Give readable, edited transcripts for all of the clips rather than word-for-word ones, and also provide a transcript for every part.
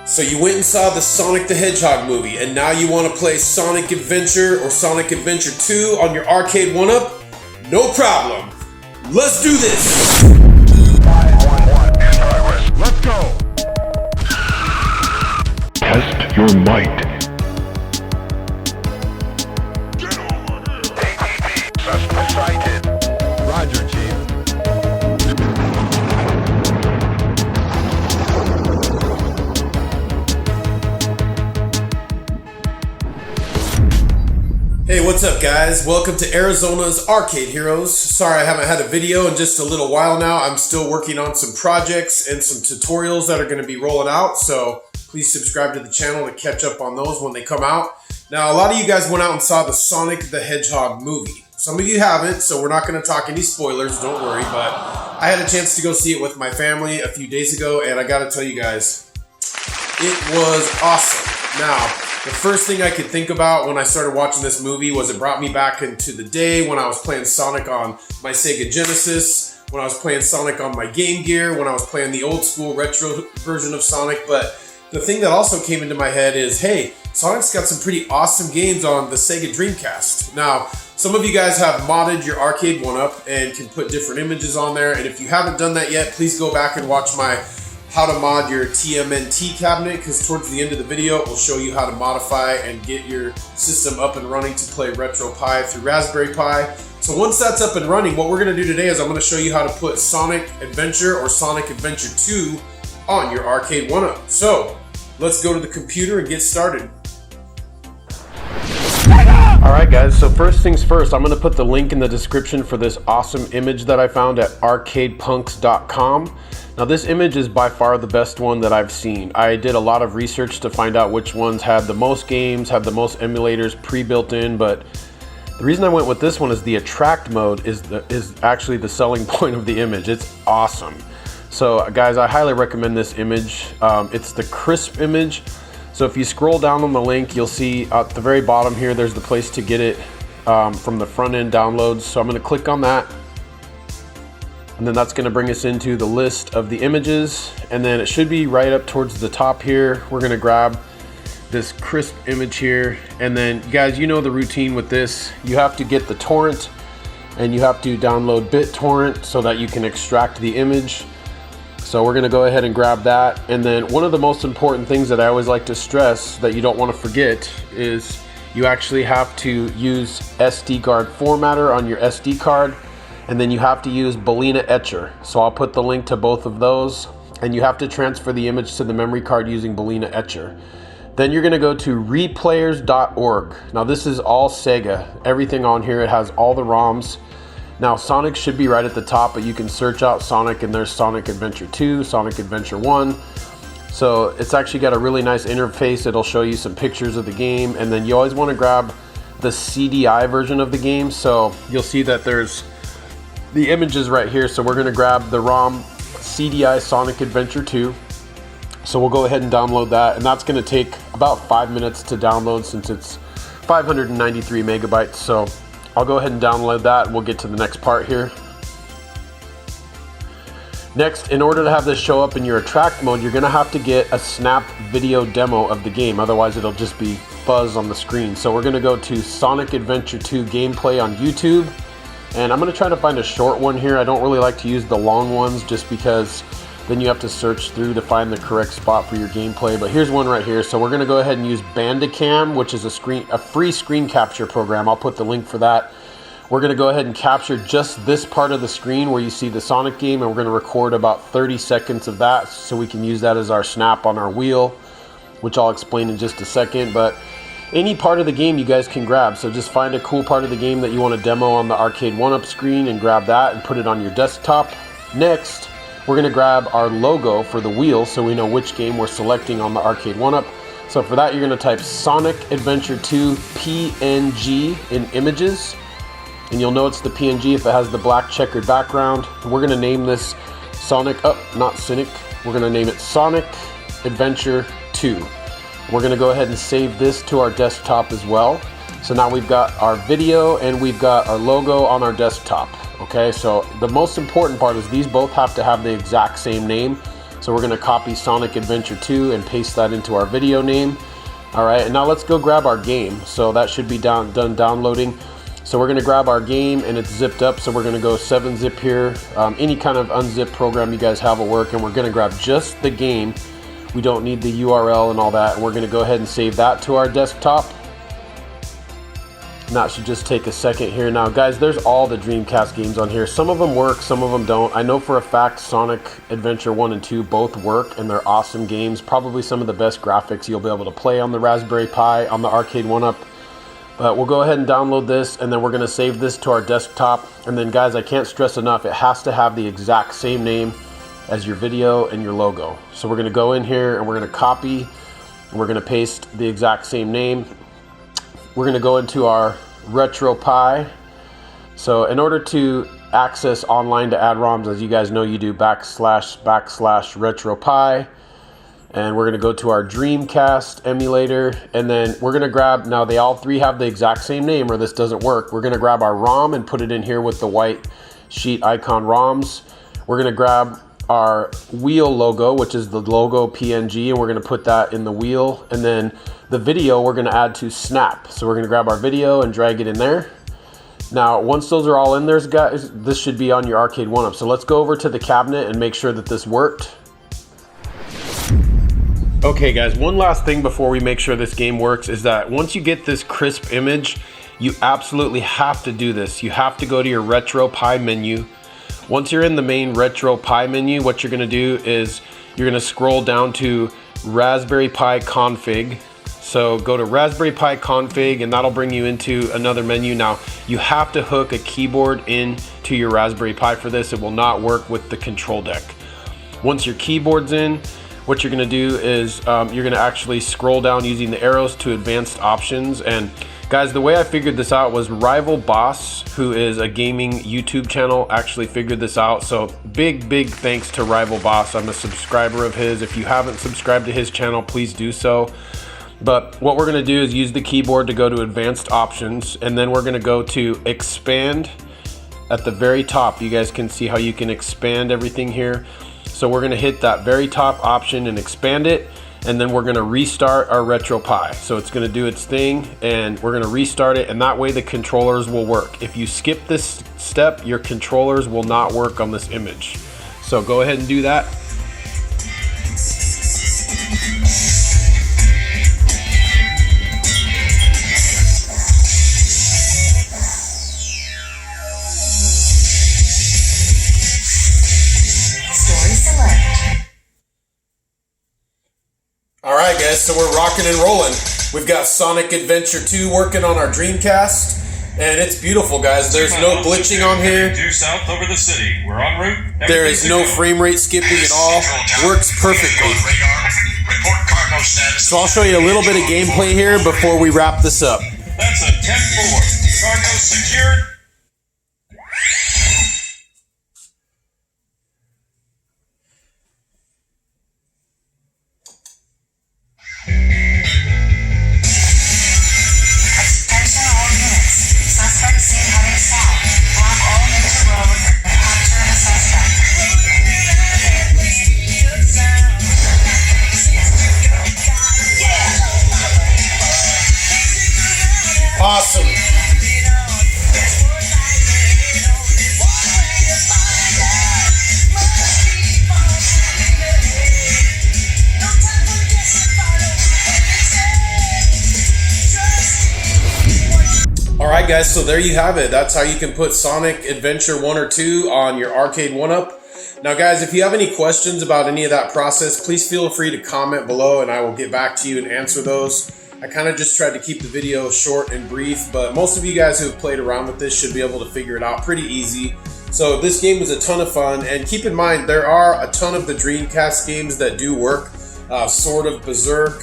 So you went and saw the Sonic the Hedgehog movie, and now you want to play Sonic Adventure or Sonic Adventure 2 on your Arcade1up? No problem. Let's do this! 5, 1, in progress. Let's go! Test your might. Get over here! ATV, suspect sighted. Roger, Chief. Hey, what's up guys? Welcome to Arizona's Arcade Heroes. Sorry I haven't had a video in just a little while now. I'm still working on some projects and some tutorials that are going to be rolling out, so please subscribe to the channel to catch up on those when they come out. Now, a lot of you guys went out and saw the Sonic the Hedgehog movie. Some of you haven't, so we're not going to talk any spoilers, don't worry, but I had a chance to go see it with my family a few days ago, and I got to tell you guys, it was awesome. Now, the first thing I could think about when I started watching this movie was it brought me back into the day when I was playing Sonic on my Sega Genesis, when I was playing Sonic on my Game Gear, when I was playing the old school retro version of Sonic. But the thing that also came into my head is, hey, Sonic's got some pretty awesome games on the Sega Dreamcast. Now, some of you guys have modded your Arcade1up and can put different images on there. And if you haven't done that yet, please go back and watch my how to mod your TMNT cabinet, because towards the end of the video it will show you how to modify and get your system up and running to play RetroPie through Raspberry Pi. So once that's up and running, what we're going to do today is I'm going to show you how to put Sonic Adventure or Sonic Adventure 2 on your Arcade1up. So let's go to the computer and get started. Alright guys, so first things first, I'm going to put the link in the description for this awesome image that I found at arcadepunks.com. Now this image is by far the best one that I've seen. I did a lot of research to find out which ones had the most games, had the most emulators pre-built in, but the reason I went with this one is the attract mode is actually the selling point of the image. It's awesome. So guys, I highly recommend this image. It's the crisp image. So if you scroll down on the link, you'll see at the very bottom here, there's the place to get it from the front end downloads. So I'm going to click on that. And then that's going to bring us into the list of the images. And then it should be right up towards the top here. We're going to grab this crisp image here. And then guys, you know the routine with this. You have to get the torrent and you have to download BitTorrent so that you can extract the image. So we're going to go ahead and grab that. And then one of the most important things that I always like to stress that you don't want to forget is you actually have to use SD card formatter on your SD card. And then you have to use Balena Etcher. So I'll put the link to both of those. And you have to transfer the image to the memory card using Balena Etcher. Then you're going to go to replayers.org. Now this is all Sega. Everything on here, it has all the ROMs. Now Sonic should be right at the top, but you can search out Sonic and there's Sonic Adventure 2, Sonic Adventure 1. So it's actually got a really nice interface. It'll show you some pictures of the game. And then you always want to grab the CDI version of the game. So you'll see that there's the images right here. So we're going to grab the ROM CDI Sonic Adventure 2. So we'll go ahead and download that. And that's going to take about 5 minutes to download since it's 593 megabytes. So I'll go ahead and download that and we'll get to the next part here. Next, in order to have this show up in your attract mode, you're going to have to get a snap video demo of the game. Otherwise, it'll just be fuzz on the screen. So we're going to go to Sonic Adventure 2 gameplay on YouTube. And I'm going to try to find a short one here. I don't really like to use the long ones just because then you have to search through to find the correct spot for your gameplay. But here's one right here. So we're going to go ahead and use Bandicam, which is a free screen capture program. I'll put the link for that. We're going to go ahead and capture just this part of the screen where you see the Sonic game, and we're going to record about 30 seconds of that so we can use that as our snap on our wheel, which I'll explain in just a second. But any part of the game you guys can grab. So just find a cool part of the game that you want to demo on the Arcade1up screen and grab that and put it on your desktop. Next, we're going to grab our logo for the wheel so we know which game we're selecting on the Arcade1up. So for that, you're going to type Sonic Adventure 2 PNG in images. And you'll know it's the PNG if it has the black checkered background. And we're going to name this Sonic, not Cynic. We're going to name it Sonic Adventure 2. We're going to go ahead and save this to our desktop as well. So now we've got our video and we've got our logo on our desktop. Okay, so the most important part is these both have to have the exact same name. So we're going to copy Sonic Adventure 2 and paste that into our video name. All right, and now let's go grab our game. So that should be done downloading. So we're going to grab our game, and it's zipped up. So we're going to go 7-zip here. Any kind of unzip program you guys have will work, and we're going to grab just the game. We don't need the URL and all that, and we're going to go ahead and save that to our desktop. And that should just take a second here. Now guys, there's all the Dreamcast games on here. Some of them work, some of them don't. I know for a fact Sonic Adventure 1 and 2 both work, and they're awesome games. Probably some of the best graphics you'll be able to play on the Raspberry Pi on the Arcade1up. But we'll go ahead and download this, and then we're going to save this to our desktop. And then guys, I can't stress enough, it has to have the exact same name as your video and your logo. So we're going to go in here and we're going to copy, and we're going to paste the exact same name. We're going to go into our RetroPie. So in order to access online to add ROMs, as you guys know, you do / RetroPie. And we're going to go to our Dreamcast emulator, and then we're going to grab, now they all three have the exact same name or this doesn't work. We're going to grab our ROM and put it in here with the white sheet icon ROMs. We're going to grab our wheel logo, which is the logo PNG, and we're going to put that in the wheel. And then the video we're going to add to Snap. So we're going to grab our video and drag it in there. Now once those are all in there, guys, this should be on your Arcade1up. So let's go over to the cabinet and make sure that this worked. Okay guys, one last thing before we make sure this game works is that once you get this crisp image, you absolutely have to do this. You have to go to your RetroPie menu. Once you're in the main RetroPie menu, what you're going to do is you're going to scroll down to Raspberry Pi Config. So go to Raspberry Pi Config, and that'll bring you into another menu. Now you have to hook a keyboard into your Raspberry Pi for this. It will not work with the control deck. Once your keyboard's in, what you're going to do is you're going to actually scroll down using the arrows to advanced options. And guys, the way I figured this out was Rival Boss, who is a gaming YouTube channel, actually figured this out. So big thanks to Rival Boss. I'm a subscriber of his. If you haven't subscribed to his channel, please do so. But what we're going to do is use the keyboard to go to advanced options, and then we're going to go to expand at the very top. You guys can see how you can expand everything here. So we're going to hit that very top option and expand it, and then we're going to restart our RetroPie. So it's going to do its thing, and we're going to restart it, and that way the controllers will work. If you skip this step, your controllers will not work on this image. So go ahead and do that. Alright guys, so we're rocking and rolling. We've got Sonic Adventure 2 working on our Dreamcast, and it's beautiful guys. There's no glitching on here. Due south over the city. We're en route. There is no frame rate skipping at all. Works perfectly. So I'll show you a little bit of gameplay here before we wrap this up. That's a 10-4. Cargo secured. Awesome. Alright guys, so there you have it. That's how you can put Sonic Adventure 1 or 2 on your Arcade1up. Now guys, if you have any questions about any of that process, please feel free to comment below and I will get back to you and answer those. I kind of just tried to keep the video short and brief, but most of you guys who have played around with this should be able to figure it out pretty easy. So this game was a ton of fun, and keep in mind there are a ton of the Dreamcast games that do work. Sort of Berserk,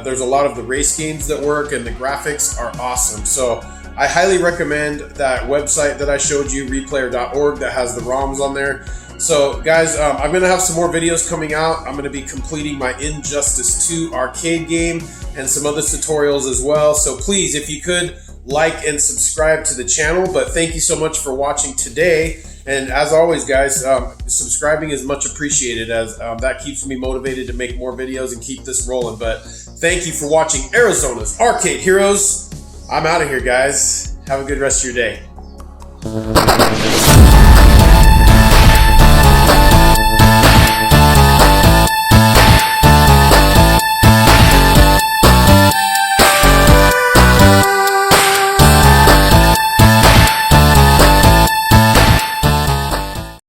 there's a lot of the race games that work, and the graphics are awesome. So I highly recommend that website that I showed you, replayer.org, that has the ROMs on there. So guys, I'm going to have some more videos coming out. I'm going to be completing my Injustice 2 arcade game and some other tutorials as well. So please, if you could, like and subscribe to the channel. But thank you so much for watching today. And as always, guys, subscribing is much appreciated, as that keeps me motivated to make more videos and keep this rolling. But thank you for watching Arizona's Arcade Heroes. I'm out of here, guys. Have a good rest of your day.